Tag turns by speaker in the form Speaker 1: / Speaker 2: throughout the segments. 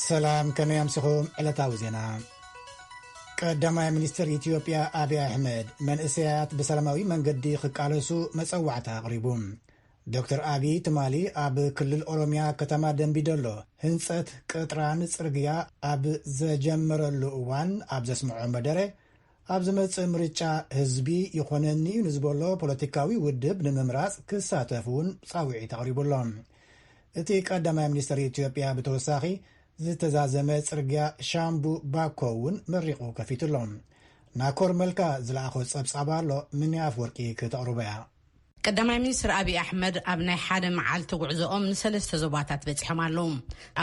Speaker 1: سلام كما يمسخهم علتاو زينا قدما منستر إثيوبيا أبي أحمد من إسيات بسلاموي من قدي خقالسو مصوعتا قريبوم دكتور أبي تمالي أب كل الأوروميا كتما دنبيدلو هنصت قطران صرغيا أب زجمرلو وان أب زسمعو مدره أب زمص مرچا حزبي يخونني نزبولو بوليتيكاوي ودب نممراጽ كساتفون صاوعي تقريبولهم اتي قدما منستر إثيوبيا بتوساخي زتزازمه ጽርግያ ሻምቡ ባኮውን መሪቁ ከፊትሎም ናኮር መልካ ዝላአኹ ጸብጻባሎ ምን ያፍወርቂ ከተቅሩበያ
Speaker 2: ቀዳማይ ሚኒስትር አብይ አሕመድ ኣብ ናይ ሓደ መዓልቲ ጉዕዞኦም ንሰለስተ ዞባታት በፂሖም ኣለዉ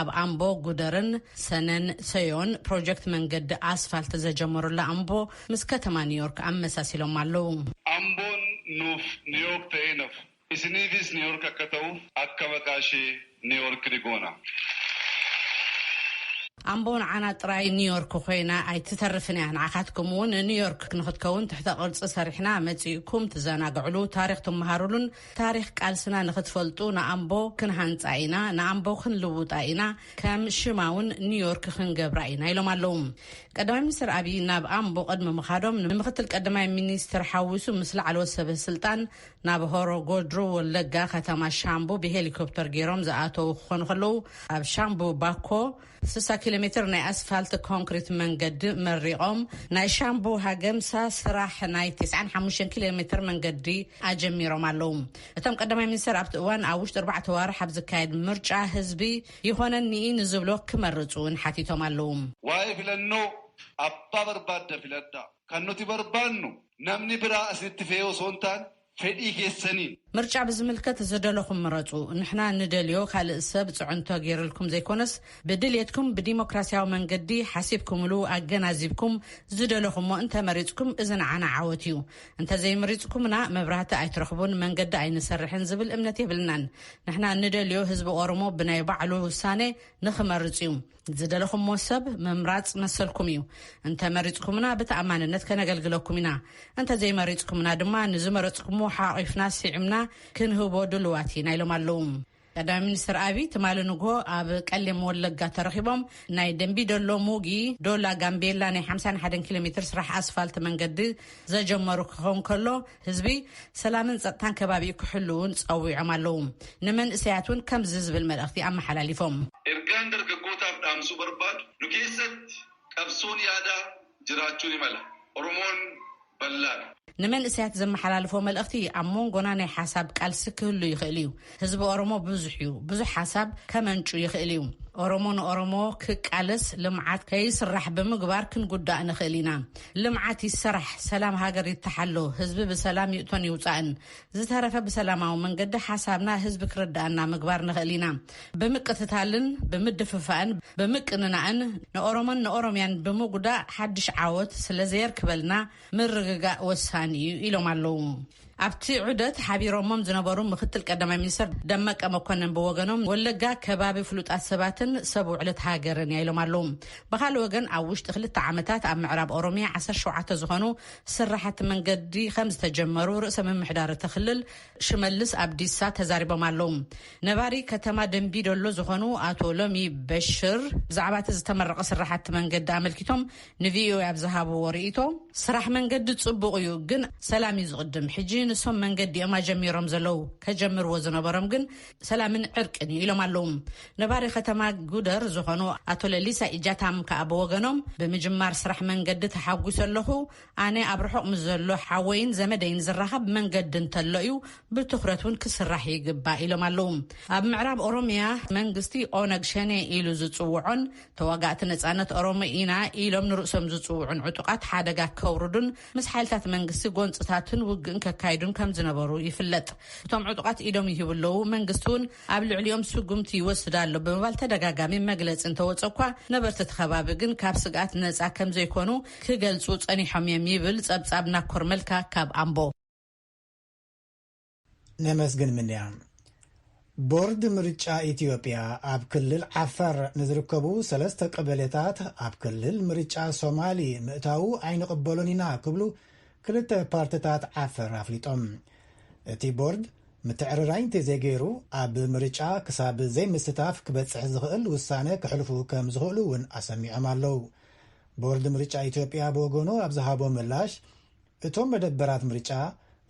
Speaker 2: ኣብ ኣምቦ ጉደርን ሰነን ሰዮን ፕሮጀክት መንገዲ ኣስፋልት ዘጀመሩላ ኣምቦ ምስ ከተማ ኒውዮርክ ኣመሳሲሎም ኣለዉ
Speaker 3: ኣምቦን ኑፍ ኒውዮርክ ተይነፍ እስኒቪስ ኒውዮርክ አከተው አከበቃሺ ኒውዮርክ ዲጎና
Speaker 2: ኣምቦን ዓና ጥራይ ኒውዮርክ ኮይና ኣይትተርፍን እያ ንዓኻትኩም እውን ኒውዮርክ ክንኽትከውን ትሕተ ቅርፂ ሰሪሕና መፂእኩም ትዘናግዕሉ ታሪክ ትመሃሩሉን ታሪክ ቃልስና ንኽትፈልጡ ንኣምቦ ክንሃንፃ ኢና ንኣምቦ ክንልውጣ ኢና ከም ሽማውን ኒውዮርክ ክንገብራ ኢና ኢሎም ኣለዉ ቀዳማይ ሚኒስትር ኣብይ ናብ ኣምቦ ቅድሚ ምኻዶም ንምክትል ቀዳማይ ሚኒስትር ሓዊሱ ምስ ላዕለወ ሰበስልጣን ናብ ሆሮ ጉዱሩ ወለጋ ከተማ ሻምቡ ብሄሊኮፕተር ገይሮም ዝኣተው ክኾኑ ከለዉ ኣብ ሻምቡ ባኮ 60 ኪሎሜትር ናይ ኣስፋልት ኮንክሪት መንገዲ መሪቆም ናይ ሻምቡ ሃገምሳ ስራሕ ናይ 95 ኪሎሜትር መንገዲ ኣጀሚሮም ኣለዉ እቶም ቀዳማይ ሚኒስትር ኣብቲ እዋን ኣብ ውሽጢ 4 ወርሕ ኣብ ዝካየድ ምርጫ ህዝቢ ይኾነኒ ንዝብሎ ክመርፁ ንሓቲቶም ኣለዉ
Speaker 3: ዋይ ፍለኖ ኣባ በርባደ ፍለዳ ከኖቲ በርባኑ ነምኒ ብራ እስንትፈዮ ሶንታን ፈዲ ጌሰኒ
Speaker 2: ምርጫ ብዝምልከት ዝደለኹም ምረፁ ንሕና ንደልዮ ካልእ ሰብ ጽዕንቶ ገይርልኩም ዘይኮነስ ብድልየትኩም ብዲሞክራሲያዊ መንገዲ ሓሲብኩምሉ ኣገናዚብኩም ዝደለኹሞ እንተመሪፅኩም እዝን ዓና ዓወት እዩ እንተዘይመሪፅኩምና መብራህቲ ኣይትረኽቡን መንገዲ ኣይንሰርሕን ዝብል እምነት የብልናን ንሕና ንደልዮ ህዝቢ ኦሮሞ ብናይ ባዕሉ ውሳኔ ንኽመርፅ እዩ ዝደለኹሞ ሰብ መምራጽ መሰልኩም እዩ እንተመሪፅኩምና ብተኣማንነት ከነገልግለኩም ኢና እንተዘይመሪፅኩምና ድማ ንዝመረፅኩሞ ሓቂፍና ሲዕምና ክንህቦ ድልዋት ኢና ኢሎም ኣለዉ ቀዳማይ ሚኒስትር ኣብይ ትማሊ ንግሆ ኣብ ቀሌም ወለጋ ተረኺቦም ናይ ደንቢዶሎ ሙጊ ዶላ ጋምቤላ ናይ 51 ኪሎ ሜትር ስራሕ ኣስፋልት መንገዲ ዘጀመሩ ክኾን ከሎ ህዝቢ ሰላምን ጸጥታን ከባቢ ክሕልውን ጸዊዖም ኣለዉ ንመንእሰያት እውን ከምዚ ዝብል መልእኽቲ ኣመሓላሊፎም
Speaker 3: ኤርጋን ደርገጎታፍ ዳምሱ በርባድ ዱኬሰት ቀብሶን ያዳ ጅራቹን ይመላ ኦሮሞን በላድ
Speaker 2: ንመንእሰያት ዘመሓላልፎ መልእኽቲ ኣብ ሞንጎና ናይ ሓሳብ ቃልሲ ክህሉ ይኽእል እዩ ህዝቢ ኦሮሞ ብዙሕ እዩ ብዙሕ ሓሳብ ከመንጩ ይኽእል እዩ ኦሮሞ ንኦሮሞ ክቃለስ ልምዓት ከይስራሕ ብምግባር ክንጉዳእ ንኽእል ኢና ልምዓት ይስራሕ ሰላም ሃገር ይተሓሎ ህዝቢ ብሰላም ይእቶን ይውፃእን ዝተረፈ ብሰላማዊ መንገዲ ሓሳብና ህዝቢ ክርዳእና ምግባር ንኽእል ኢና ብምቅትታልን ብምድፍፋእን ብምቅንናእን ንኦሮሞን ንኦሮምያን ብምጉዳእ ሓድሽ ዓወት ስለዘየርክበልና ምርግጋእ ወሳኒ እዩ ኢሎም ኣለዉ ኣብቲ ዑደት ሓቢሮሞም ዝነበሩ ምክትል ቀዳማይ ሚኒስትር ደመቀ መኮነን ብወገኖም ወለጋ ከባቢ ፍሉጣት ሰባትን ሰብ ውዕለት ሃገርን ኢሎም ኣለዉ ብኻልእ ወገን ኣብ ውሽጢ 2 ዓመታት ኣብ ምዕራብ ኦሮሚያ 17 ዝኾኑ ስራሕቲ መንገዲ ከም ዝተጀመሩ ርእሰ ምምሕዳር ተኽልል ሽመልስ ኣብዲሳ ተዛሪቦም ኣለዉ ነባሪ ከተማ ደንቢዶሎ ዝኾኑ ኣቶ ሎሚ በሽር ብዛዕባ እቲ ዝተመረቐ ስራሕቲ መንገዲ ኣመልኪቶም ንቪኦኤ ኣብ ዝሃብዎ ርእይቶ ስራሕ መንገዲ ጽቡቕ እዩ ግን ሰላም እዩ ዝቕድም ሕጂ ንሶም መንገዲ እማ ጀሚሮም ዘለው ከጀምርዎ ዝነበሮም ግን ሰላምን ዕርቅን ኢሎም ኣለዉ ነባሪ ከተማ ጉደር ዝኾኑ ኣቶ ለሊሳ ኢጃታም ከኣብ ወገኖም ብምጅማር ስራሕ መንገዲ ተሓጒሰ ኣለኹ ኣነ ኣብ ርሑቕ ምስ ዘሎ ሓወይን ዘመደይን ዝራኸብ መንገዲ እንተሎ እዩ ብትኹረት እውን ክስራሕ ይግባእ ኢሎም ኣለዉ ኣብ ምዕራብ ኦሮሚያ መንግስቲ ኦነግ ሸኔ ኢሉ ዝፅውዖን ተዋጋእቲ ነፃነት ኦሮሞ ኢና ኢሎም ንርእሶም ዝፅውዑን ዕጡቃት ሓደጋ ከውርዱን ምስ ሓይልታት መንግስቲ ጎንፅታትን ውግእን ከካይዱን ከም ዝነበሩ ይፍለጥ እቶም ዕጡቃት ኢዶም ይህብለው መንግስቱን ኣብ ልዕሊኦም ስጉምቲ ይወስድ ኣሎ ብምባል ተደጋጋሚ መግለጽ እንተወፀኳ ነበርቲ ተኸባቢ ግን ካብ ስጋት ነፃ ከም ዘይኮኑ ክገልጹ ጸኒሖም የሚብል ጸብጻብ ናኮር መልካ ካብ ኣምቦ
Speaker 1: ነመስግን ምንያ ቦርድ ምርጫ ኢትዮጵያ ኣብ ክልል ዓፋር ንዝርከቡ 3 ቀበሌታት ኣብ ክልል ምርጫ ሶማሊ ምእታው ኣይንቕበሎን ኢና ክብሉ ክልተ ፓርቲታት ዓፋር ኣፍሊጦም እቲ ቦርድ متعرراي انتزيجيرو اب مرجع كساب زي مستتاف كبتصح زخل وسانه كحلفو كم زخلو ون اسميعم አለው ቦርድ ምርጫ ኢትዮጵያ በወገኑ አብዛሃቦ ምላሽ እቶም መደበራት ምርጫ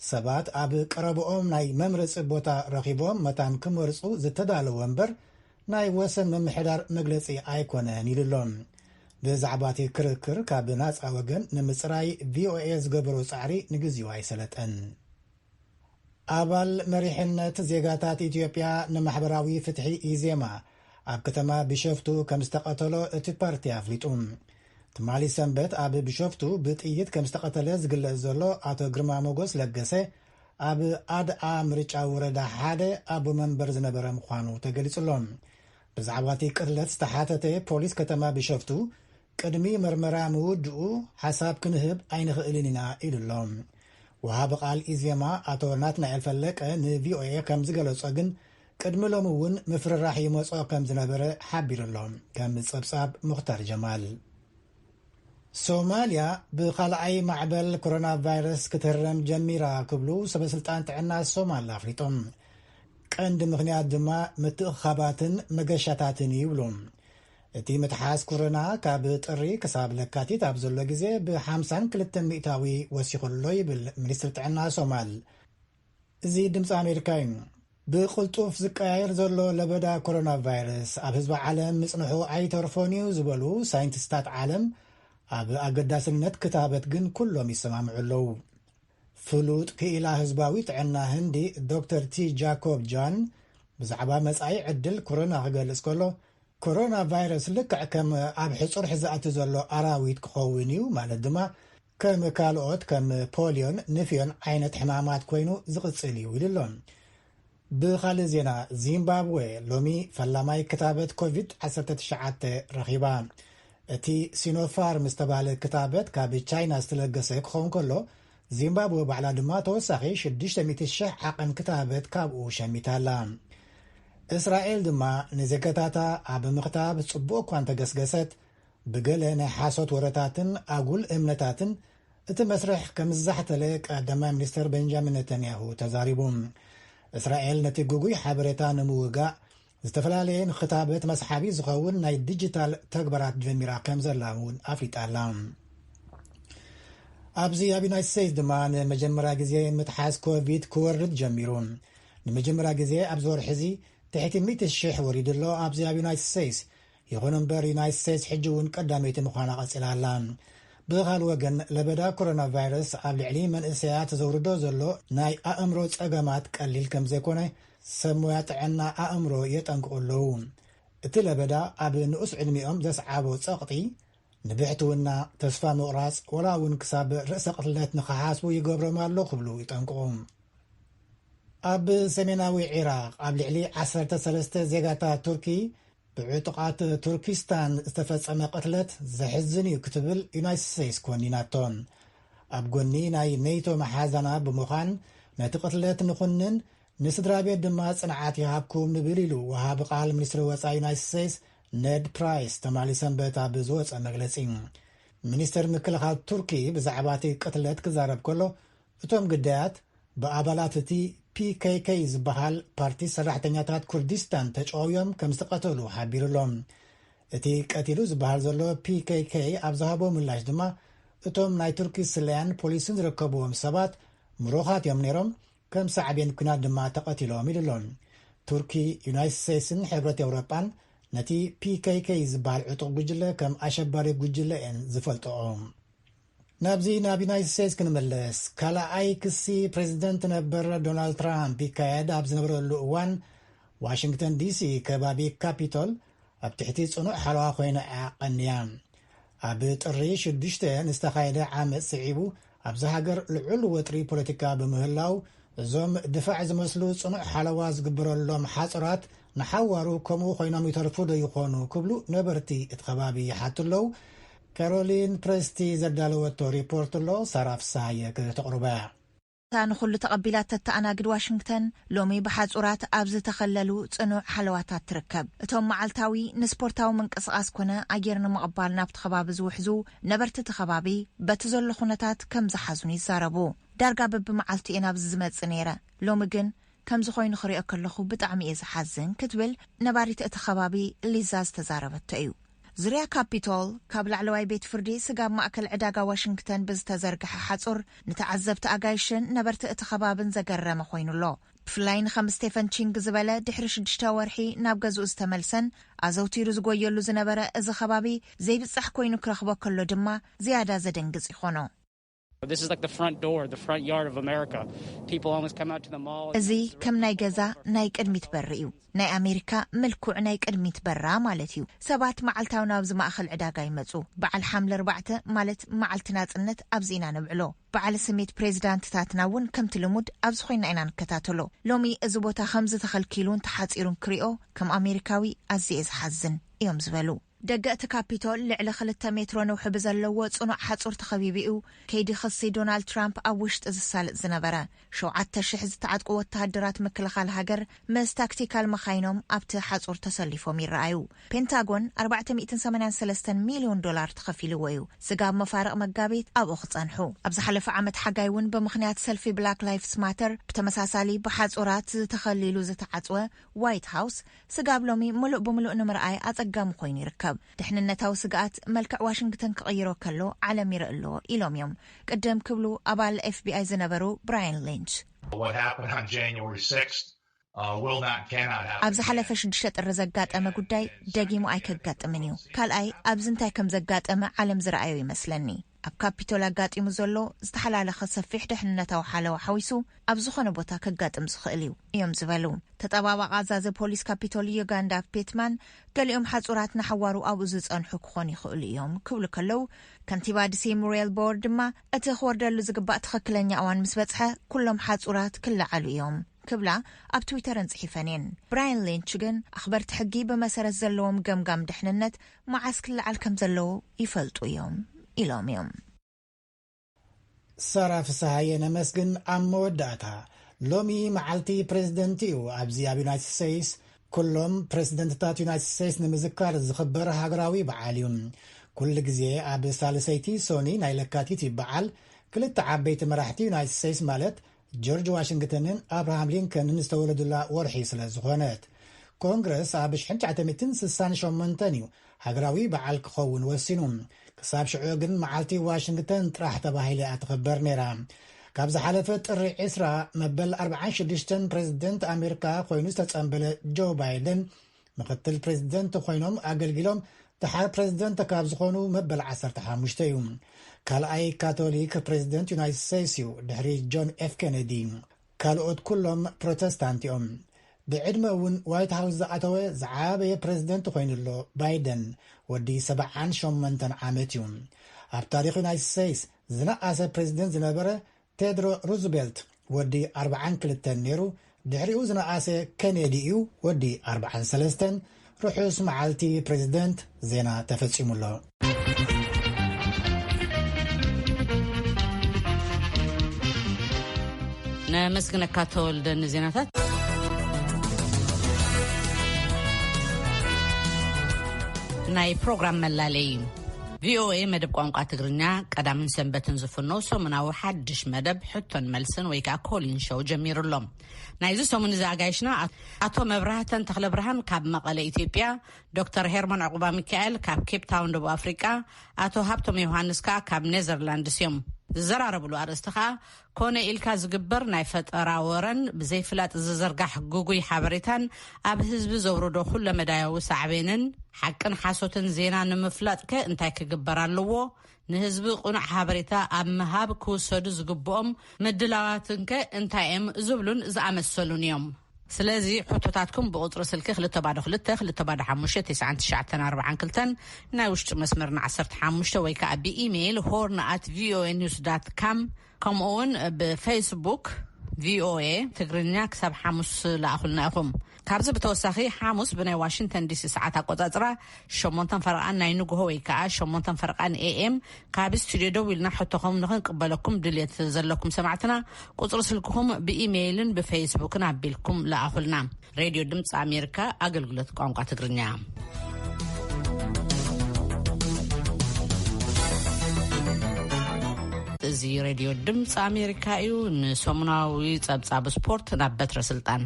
Speaker 1: ሰባት አብ ቀረበኦም ናይ መምረጽ ቦታ ረኺቦም መታን ክመርጹ ዝተዳለ ወንበር ናይ ወሰን መምሕዳር መግለጺ ኣይኮነን ይልሎም ብዛዕባቲ ክርክር ካብ ናጻ ወገን ንምጽራይ ቪኦኤ ዝገበሮ ጻዕሪ ንግዚኡ ኣይሰለጠን አባል መሪሕነት ዜጋታት ኢትዮጵያ ንማሕበራዊ ፍትሒ ኢዜማ ኣብ ከተማ ቢሾፍቱ ከም ዝተቀተሎ እቲ ፓርቲ ኣፍሊጡ ትማሊ ሰንበት ኣብ ቢሾፍቱ ብጥይት ከም ዝተቀተለ ዝግለጽ ዘሎ አቶ ግርማ ሞጎስ ለገሰ ኣብ ኣድኣ ምርጫ ወረዳ ሓደ ኣብ መንበር ዝነበረ ምዃኑ ተገሊጹሎም ብዛዕባቲ ቅትለት ዝተሓተተ ፖሊስ ከተማ ቢሾፍቱ ቅድሚ መርመራ ምውድኡ ሓሳብ ክንህብ ኣይንኽእልን ኢና ኢሉሎም ወሃብ ቃል ኢዜማ አቶ ናትናኤል ፈለቀ ንቪኦኤ ከም ዝገለጾ ግን ቅድሚ ሎም እውን ምፍርራሕ ይመጾ ከም ዝነበረ ሓቢሩሎም ከም ጸብጻብ ሙኽታር ጀማል ሶማሊያ ብኻልኣይ ማዕበል ኮሮና ቫይረስ ክትህረም ጀሚራ ክብሉ ሰበስልጣን ጥዕና ሶማል ኣፍሊጦም ቀንዲ ምኽንያት ድማ ምትእኻባትን መገሻታትን ይብሉ እቲ ምትሓስ ኮሮና ካብ ጥሪ ክሳብ ለካቲት ኣብ ዘሎ ግዜ ብ52 ሚእታዊ ወሲኹሎ ይብል ሚኒስትር ጥዕና ሶማል እዚ ድምፂ ኣሜሪካ እዩ ብቕልጡፍ ዝቀያየር ዘሎ ለበዳ ኮሮና ቫይረስ ኣብ ህዝቢ ዓለም ምጽንሑ ኣይተርፎን እዩ ዝበሉ ሳይንቲስታት ዓለም ኣብ ኣገዳስነት ክታበት ግን ኩሎም ይሰማምዑ ኣለዉ ፍሉጥ ክኢላ ህዝባዊ ጥዕና ህንዲ ዶክተር ቲ ጃኮብ ጃን ብዛዕባ መጻኢ ዕድል ኮሮና ክገልጽ ከሎ ኮሮና ቫይረስ ልክዕ ከም ኣብ ሕጹር ሕዛእቲ ዘሎ ኣራዊት ክኸውን እዩ ማለት ድማ ከም ካልኦት ከም ፖሊዮን ንፍዮን ዓይነት ሕማማት ኮይኑ ዝቕጽል እዩ ኢሉሎም ብኻልእ ዜና ዚምባብዌ ሎሚ ፈላማይ ክታበት ኮቪድ-19 ረኺባ እቲ ሲኖፋርም ዝተባህለ ክታበት ካብ ቻይና ዝተለገሰ ክኸውን ከሎ ዚምባብዌ ባዕላ ድማ ተወሳኺ 600,000 ዓቐን ክታበት ካብኡ ሸሚታላ እስራኤል ድማ ንዜጋታታ ኣብ ምኽታብ ጽቡቕ እኳ እንተገስገሰት ብገለ ናይ ሓሶት ወረታትን ኣጉል እምነታትን እቲ መስርሕ ከም ዝዛሕተለ ቀዳማይ ሚኒስትር ቤንጃሚን ነተንያሁ ተዛሪቡ እስራኤል ነቲ ጉጉይ ሓበሬታ ንምውጋእ ዝተፈላለየ ንኽታበት መስሓቢ ዝኸውን ናይ ዲጂታል ተግባራት ጀሚራ ከም ዘላ እውን ኣፍሊጣላ ኣብዚ ኣብ ዩናይትድ ስቴትስ ድማ ንመጀመርያ ግዜ ምትሓስ ኮቪድ ክወርድ ጀሚሩ ንመጀመርያ ግዜ ኣብ ዝወርሒ እዚ ትሕቲ 100,000 ወሪዱ ኣሎ ኣብዚ ኣብ ዩናይትድ ስቴትስ ይኹን እምበር ዩናይትድ ስቴትስ ሕጂ እውን ቀዳመይቲ ምዃና ቀፂላ ኣላ ብኻልእ ወገን ለበዳ ኮሮና ቫይረስ ኣብ ልዕሊ መንእሰያት ዘውርዶ ዘሎ ናይ ኣእምሮ ጸገማት ቀሊል ከም ዘይኮነ ሰብ ሞያ ጥዕና ኣእምሮ የጠንቅቑ ኣለዉ እቲ ለበዳ ኣብ ንኡስ ዕድሚኦም ዘስዓቦ ጸቕጢ ንብሕትውና ተስፋ ምቕራጽ ወላ እውን ክሳብ ርእሰ ቅትለት ንኽሓስቡ ይገብሮም ኣሎ ክብሉ ይጠንቅቑ ኣብ ሰሜናዊ ኢራቅ ኣብ ልዕሊ 13 ዜጋታት ቱርኪ ብዕጡቓት ቱርኪስታን ዝተፈጸመ ቅትለት ዘሕዝን እዩ ክትብል ዩናይትድ ስቴትስ ኮኒናቶም ኣብ ጎኒ ናይ ኔቶ መሓዛና ብምዃን ነቲ ቅትለት ንኹንን ንስድራ ቤት ድማ ጽንዓት ይሃብኩም ንብል ኢሉ ወሃቢ ቃል ሚኒስትሪ ወፃኢ ዩናይትድ ስቴትስ ነድ ፕራይስ ተማሊ ሰንበት ኣብ ዝወፀ መግለጺ ሚኒስትር ምክልኻል ቱርኪ ብዛዕባ እቲ ቅትለት ክዛረብ ከሎ እቶም ግዳያት ብኣባላት እቲ PKK ዝበሃል ፓርቲ ሰራሕተኛታት ኩርዲስታን ተጫውዮም ከም ዝተቀተሉ ሓቢሩሎም እቲ ቀቲሉ ዝበሃል ዘሎ PKK ኣብ ዝሃቦ ምላሽ ድማ እቶም ናይ ቱርኪ ስለያን ፖሊስን ዝርከብዎም ሰባት ምሩኻት እዮም ነይሮም ከም ሳዕቤን ኩናት ድማ ተቀቲሎም ኢሉሎም ቱርኪ ዩናይትድ ስቴትስን ሕብረት ኤውሮጳን ነቲ PKK ዝበሃል ዕጡቕ ጉጅለ ከም ኣሸባሪ ጉጅለ እየን ዝፈልጥኦም ናብዚ ናብ ዩናይትድ ስቴትስ ክንመለስ ካልኣይ ክሲ ፕሬዚደንት ነበር ዶናልድ ትራምፕ ይካየድ ኣብ ዝነበረሉ እዋን ዋሽንግተን ዲሲ ከባቢ ካፒቶል ኣብ ትሕቲ ጽኑዕ ሓለዋ ኮይና ቀንያ ኣብ ጥሪ 6 ንዝተኻየደ ዓመፅ ስዒቡ ኣብዚ ሃገር ልዑል ወጥሪ ፖለቲካ ብምህላው እዞም ድፋዕ ዝመስሉ ጽኑዕ ሓለዋ ዝግበረሎም ሓፅራት ንሓዋሩ ከምኡ ኮይኖም ይተርፉ ዶ ይኾኑ ክብሉ ነበርቲ እቲ ከባቢ ይሓትለው ካሮሊን ፕሬስቲ ዘዳለወቶ ሪፖርት ኣሎ ሰራፍ ሳየ ከተቕርባ
Speaker 4: ንኹሉ ተቐቢላት ተተኣናግድ ዋሽንግተን ሎሚ ብሓጹራት ኣብ ዝተኸለሉ ጽኑዕ ሓለዋታት ትርከብ እቶም መዓልታዊ ንስፖርታዊ ምንቅስቓስ ኮነ ኣየር ንምቕባል ናብቲ ከባቢ ዝውሕዙ ነበርቲ እቲ ከባቢ በቲ ዘሎ ኩነታት ከም ዝሓዝኑ ይዛረቡ ዳርጋ በብመዓልቲ ኢና ኣብዚ ዝመጽእ ነይረ ሎሚ ግን ከም ዝኾይኑ ክሪኦ ከለኹ ብጣዕሚ እየ ዝሓዝን ክትብል ነባሪት እቲ ከባቢ ሊዛ ዝተዛረበቶ እዩ ዙርያ ካፒቶል ካብ ላዕለዋይ ቤት ፍርዲ ስጋብ ማእከል ዕዳጋ ዋሽንግተን ብዝተዘርግሐ ሓጹር ንተዓዘብቲ ኣጋይሽን ነበርቲ እቲ ከባብን ዘገረመ ኮይኑሎ ብፍላይ ንኸም ስቴፈን ቺንግ ዝበለ ድሕሪ 6 ወርሒ ናብ ገዝኡ ዝተመልሰን ኣዘውቲሩ ዝጎየሉ ዝነበረ እዚ ከባቢ ዘይብጻሕ ኮይኑ ክረኽቦ ከሎ ድማ ዝያዳ ዘደንግጽ ይኾኖ
Speaker 5: This is like the front door, the front yard of America. People always come out to the mall.
Speaker 4: እዚ ከም ናይ ገዛ ናይ ቅድሚት በር እዩ ናይ ኣሜሪካ ምልኩዕ ናይ ቅድሚት በራ ማለት እዩ ሰባት መዓልታዊ ናብ ዝማእኸል ዕዳጋ ይመጹ በዓል ሓምለ 4 ማለት መዓልቲ ናጽነት ኣብዚና ንብዕሎ በዓል ስሜት ፕሬዚዳንትታትና እውን ከምቲ ልሙድ ኣብ ዝኾይና ኢና ንከታተሎ ሎሚ እዚ ቦታ ከምዚ ተኸልኪሉን ተሓጺሩን ክሪኦ ከም ኣሜሪካዊ ኣዝየ ዝሓዝን እዮም ዝበሉ ደገ እቲ ካፒቶል ልዕሊ 2 ሜትሮ ነውሒ ብዘለዎ ጽኑዕ ሓጹር ተኸቢቢኡ ከይዲ ክሲ ዶናልድ ትራምፕ ኣብ ውሽጢ ዝሳልጥ ዝነበረ 7,000 ዝተዓጥቁ ወተሃደራት ምክልኻል ሃገር ምስ ታክቲካል መኻይኖም ኣብቲ ሓጹር ተሰሊፎም ይረኣዩ ፔንታጎን $483 ሚሊዮን ተኸፊልዎ እዩ ስጋብ መፋርቕ መጋቢት ኣብኡ ክጸንሑ ኣብ ዝሓለፈ ዓመት ሓጋይ እውን ብምኽንያት ሰልፊ ብላክ ላይቭስ ማተር ብተመሳሳሊ ብሓጹራት ዝተኸሊሉ ዝተዓጽወ ዋይት ሃውስ ስጋብ ሎሚ ምሉእ ብምሉእ ንምርኣይ ኣጸጋሚ ኮይኑ ይርከብ ድሕንነታዊ ስጋኣት መልክዕ ዋሽንግተን ክቕይሮ ከሎ ዓለም ይረአሎ ኢሎም እዮም ቅድም ክብሉ ኣባል FBI ዝነበሩ ብራያን ሊንች
Speaker 6: What happened on January 6th will not cannot happen.
Speaker 4: ኣብ ዝሓለፈ 6 ጥሪ ዘጋጠመ ጉዳይ ደጊሙ ኣይከጋጥምን እዩ ካልኣይ ኣብዚ እንታይ ከም ዘጋጠመ ዓለም ዝረኣዮ ይመስለኒ ኣብ ካፒቶል ኣጋጢሙ ዘሎ ዝተሓላለኸ ሰፊሕ ድሕንነታዊ ሓለዋ ሓዊሱ ኣብ ዝኾነ ቦታ ከጋጥም ዝኽእል እዩ እዮም ዝበሉ ተጠባባቂ ኣዛዚ ፖሊስ ካፒቶል ዩጋንዳ ፔትማን ገሊኦም ሓጹራት ንሓዋሩ ኣብኡ ዝጸንሑ ክኾኑ ይኽእሉ እዮም ክብሉ ከለው ከንቲባ ዲሲ ሙሪየል ቦርድ ድማ እቲ ክወርደሉ ዝግባእ ትኽክለኛ እዋን ምስ በጽሐ ኩሎም ሓጹራት ክለዓሉ እዮም ክብላ ኣብ ትዊተር እንጽሒፈንን ብራያን ሊንች ግን ኣኽበርቲ ሕጊ ብመሰረት ዘለዎም ገምጋም ድሕንነት መዓስ ክለዓል ከም ዘለዎ ይፈልጡ እዮም ኢሎም እዮም
Speaker 1: ሳራ ፍስሓየ ነመስግን ኣብ መወዳእታ ሎሚ መዓልቲ ፕሬዚደንት እዩ ኣብዚ ኣብ ዩናይትድ ስቴትስ ኩሎም ፕሬዚደንትታት ዩናይትድ ስቴትስ ንምዝካር ዝኽበር ሃገራዊ በዓል እዩ ኩሉ ግዜ ኣብ ሳልሰይቲ ሶኒ ናይ ለካቲት ይበዓል ክልተ ዓበይቲ መራሕቲ ዩናይትድ ስቴትስ ማለት ጆርጅ ዋሽንግተንን ኣብርሃም ሊንከንን ዝተወለዱላ ወርሒ ስለ ዝኾነት ኮንግረስ ኣብ 1968 እዩ ሃገራዊ በዓል ክኸውን ወሲኑ ክሳብ ሽዑ ግን መዓልቲ ዋሽንግተን ጥራሕ ተባሂላ እትኽበር ነይራ ካብ ዝሓለፈ ጥሪ 20 መበል 46 ፕሬዚደንት ኣሜሪካ ኮይኑ ዝተጸንበለ ጆ ባይደን ምክትል ፕሬዚደንት ኮይኖም ኣገልግሎም ድሓር ፕሬዚደንት ካብ ዝኾኑ መበል 15 እዩ ካልኣይ ካቶሊክ ፕሬዚደንት ዩናይትድ ስቴትስ እዩ ድሕሪ ጆን ኤፍ ኬነዲ ካልኦት ኩሎም ፕሮቴስታንት እዮም ብዕድመ እውን ዋይት ሃውስ ዝኣተወ ዝዓበየ ፕሬዚደንት ኮይኑሎ ባይደን ወዲ 78 ዓመት እዩ ኣብ ታሪክ ዩናይትድ ስቴትስ ዝነኣሰ ፕሬዚደንት ዝነበረ ቴድሮ ሩዝቬልት ወዲ 42 ነይሩ ድሕሪኡ ዝነኣሰ ኬነዲ እዩ ወዲ 43 ርሑስ መዓልቲ ፕሬዚደንት ዜና ተፈጺሙሎ
Speaker 2: ነመስግነካ ተወልደን ዜናታት ናይ ፕሮግራም መላለይ VOA መደብ ቋንቋ ትግርኛ ቀዳምን ሰንበትን ዝፍኖ ሰሙናዊ ሓድሽ መደብ ሕቶን መልስን ወይ ከዓ ኮሊን ሾው ጀሚሩሎም ናይዚ ሰሙን ዘአጋይሽና አቶ መብራህተን ተክለ ብርሃን ካብ መቀለ ኢትዮጵያ ዶክተር ሄርማን ዕቁባ ሚካኤል ካብ ኬፕ ታውን ደቡብ አፍሪካ አቶ ሃብቶም ዮሐንስ ካብ ኔዘርላንድስ እዮም ዝዘራረብሉ አርእስቲ ኮነ ኢልካ ዝግበር ናይ ፈጠራ ወረን ብዘይፍላጥ ዝዘርጋሕ ጉጉይ ሓበሬታን ኣብ ህዝቢ ዘውርዶ ኩሉ መዳያዊ ሳዕቤንን ሓቅን ሓሶትን ዜና ንምፍላጥ እንታይ ክግበር ኣለዎ ንህዝቢ ቁኑዕ ሓበሬታ ኣብ መሃብ ክውሰዱ ዝግብኦም ምድላዋትን እንታይም ዝብሉን ዝኣመሰሉን እዮም ስለዚ ሕቶታትኩም ብቁጥሪ ስልኪ 222-255-9942 ናይ ውሽጢ መስመርና 15 ወይ ከዓ ብኢሜይል horn@voanews.com ከምኡውን ብፌስቡክ VOA ትግርኛ ክሳብ ሓሙስ ላኣኹልና ኢኹም ካብዚ ብተወሳኺ ሓሙስ ብናይ ዋሽንግተን ዲሲ ሰዓት ኣቆጻጽራ 8 ፈርቓን ናይ ንግሆ ወይ ከዓ 8 ፈርቓን AM ካብ ስቱድዮ ደው ኢልና ሕቶኹም ንኽንቅበለኩም ድሌት ዘለኩም ሰማዕትና ቁጽሪ ስልክኹም ብኢሜይልን ብፌስቡክን ኣቢልኩም ላኣኹልና ሬድዮ ድምፂ ኣሜሪካ ኣገልግሎት ቋንቋ ትግርኛ እዚ ሬድዮ ድምፂ ኣሜሪካ እዩ ንሰሙናዊ ጸብጻብ ስፖርት ናብ በትረ ስልጣን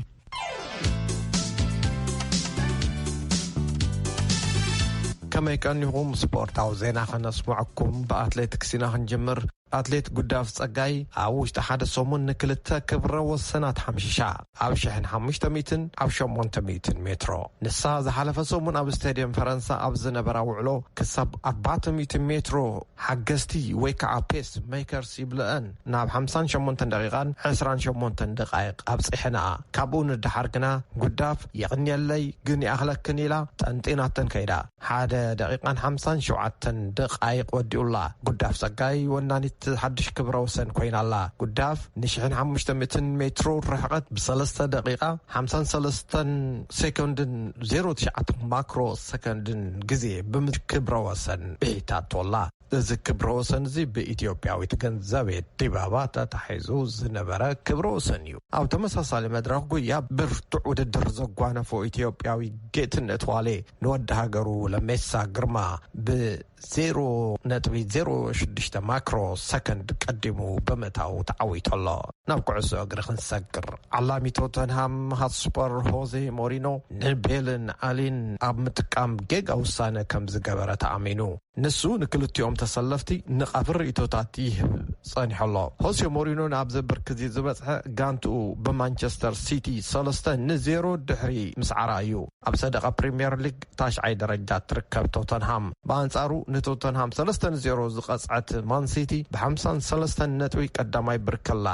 Speaker 7: كما يكون سبورتاو زينا خنسمعكم بأتليتكس نخنجمر أتليت قداف صقاي عوش تحد سومن نكلتا كبرة والسنات حمششا عوشحن 500 عوشو 100 مترو نسا زحلف سومن أب ستاديوم فرنسا أب زنبرا وعلو كسب 400 مترو حقستي ويكا بيس ميكرز يبلأن ناب 58 دقيقان 28 دقائق أب صحنا كابون الدحرقنا قداف يغني اللي قني أخلق كنيلا تنتيناتن كيدا حادة دقيقان 57 دقائق ودي الله قداف صقاي وناني حدش كبرة وسن كوين الله قداف نشحن 500 مترو رحقت بثلاثة دقيقة 53 سكند 0.9 ماكرو سكند جزي بمكبرة وسن بيتات والله እዚ ክብረ ወሰን እዚ በኢትዮጵያዊ ተገንዘበ ዲባባ ተታሒዙ ዝነበረ ክብረ ወሰን እዩ ኣብ ተመሳሳሊ መድረኽ ጉያ ብርቱዕ ውድድር ዘጓነፈ ኢትዮጵያዊ ጌትነት ዋሌ ንወድ ሃገሩ ለሜሳ ግርማ ب0.06 ماكرو سكند قدمو بمتاو تعويتله ናብ ኩዕሶ እግሪ ክንሰግር ዓላሚ ቶተንሃም ሃትስፐር ሆዜ ሞሪኖ ንቤልን አሊን ኣብ ምጥቃም ጌጋ ውሳነ ከም ዝገበረ ተኣሚኑ ንሱ ንክልቲኦም ተሰለፍቲ ንቐፍር ኢቶታት ይህብ ጸኒሖሎ ሆዜ ሞሪኖ ናብ ዘብርክዚ ዝበጽሐ ጋንቱ በማንቸስተር ሲቲ 3-0 ድሕሪ ምስዓራ እዩ ኣብ ሰደቃ ፕሪሚየር ሊግ ታሽዓይ ደረጃ ትርከብ ቶተንሃም በአንጻሩ ንቶተንሃም 3-0 ዝቐጽዐት ማን ሲቲ ብ53 ነጥቢ ቀዳማይ ብርክላ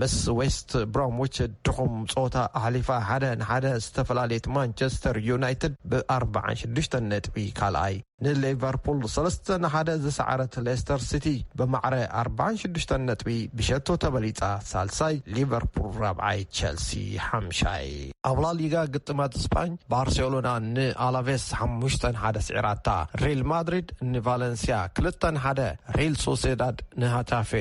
Speaker 7: ምስ ዌስት ብሮምዊች ድኹም ጾታ ኣሕሊፋ 1-1 ዝተፈላልየት ማንቸስተር ዩናይትድ ብ46 ነጥቢ ካልኣይ ንሊቨርፑል 3-1 ዝሰዓረት ሌስተር ሲቲ በማዕረ 46 ነጥቢ ብሸቶ ተበሊጻ ሳልሳይ ሊቨርፑል ራብዓይ ቸልሲ ሓምሻይ ኣብ ላሊጋ ግጥማት ስፓኝ ባርሴሎና ንአላቬስ 5-1 ስዒራታ ሪል ማድሪድ ንቫለንሲያ 2-1 ሪል ሶሴዳድ ንሃታፌ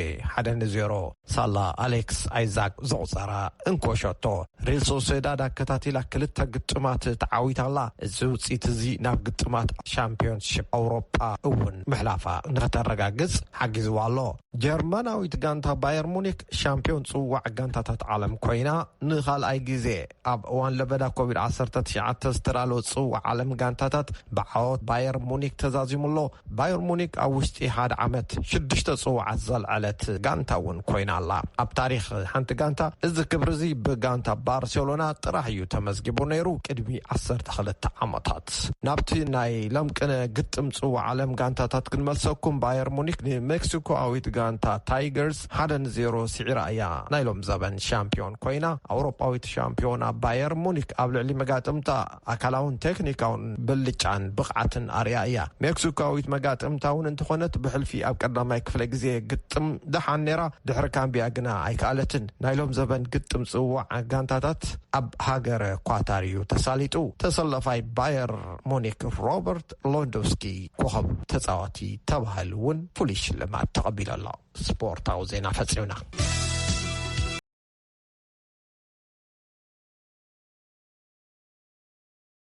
Speaker 7: 1-0 ሳላ አሌክስ አይዛክ ዘውፀራ እንኮሸቶ ሪል ሶሴዳድ አከታቲላ ክልተ ግጥማት ተዓዊታላ እዚ ውጽኢት እዚ ናብ ግጥማት ሻምፒዮንሺፕ አውሮፓ እውን መሕላፋ ንኽተረጋግጽ ሓጊዝዋሎ ጀርመናዊት ጋንታ ባየር ሙኒክ ሻምፒዮን ጽዋዕ ጋንታታት ዓለም ኮይና ንኻልኣይ ግዜ ኣብ እዋን ለበዳ ኮቪድ-19 ዝተዳለወ ጽዋዕ ዓለም ጋንታታት ብዓወት ባየር ሙኒክ ተዛዚሙሎ ባየር ሙኒክ ኣብ ውሽጢ 1 ዓመት 6 ጽዋዓት ዘልዓለት ጋንታ እውን ኮይና ኣላ ኣብ ታሪኽ ሓንቲ ጋንታ እዚ ክብሪ እዚ ብጋንታ ባርሴሎና ጥራሕ እዩ ተመዝጊቡ ነይሩ ቅድሚ 12 ዓመታት ናብቲ ናይ ለምቅነ ግጥም ጽዋዕ ዓለም ጋንታታት ክንመልሰኩም ባየር ሙኒክ ንሜክሲኮዊት ጋንታ ታይገርስ 1-0 ስዒራ እያ ናይሎም ዘበን ሻምፒዮን ኮይና ኣውሮፓዊት ሻምፒዮና ባየር ሙኒክ ኣብ ልዕሊ መጋጥምታ ኣካላውን ቴክኒካውን ብልጫን ብቕዓትን ኣርያ እያ ሜክሲኮዊት መጋጥምታውን እንትኾነት ብሕልፊ ኣብ ቀዳማይ ክፍለ ግዜ ግጥም ደሓን ነራ ድሕሪ ካምቢያ ግና ኣይከኣለትን ናይሎም ዘበን ግጥም ጽዋዕ ጋንታታት ኣብ ሃገር ኳታር እዩ ተሳሊጡ ተሰለፋይ ባየር ሙኒክ ሮበርት ሎንዶስኪ ኮኸብ ተጻዋቲ ተባሂሉ እውን ፍሉይ ሽልማት ተቐቢሉ ኣሎ ስፖርታዊ ዜና ፈጺምና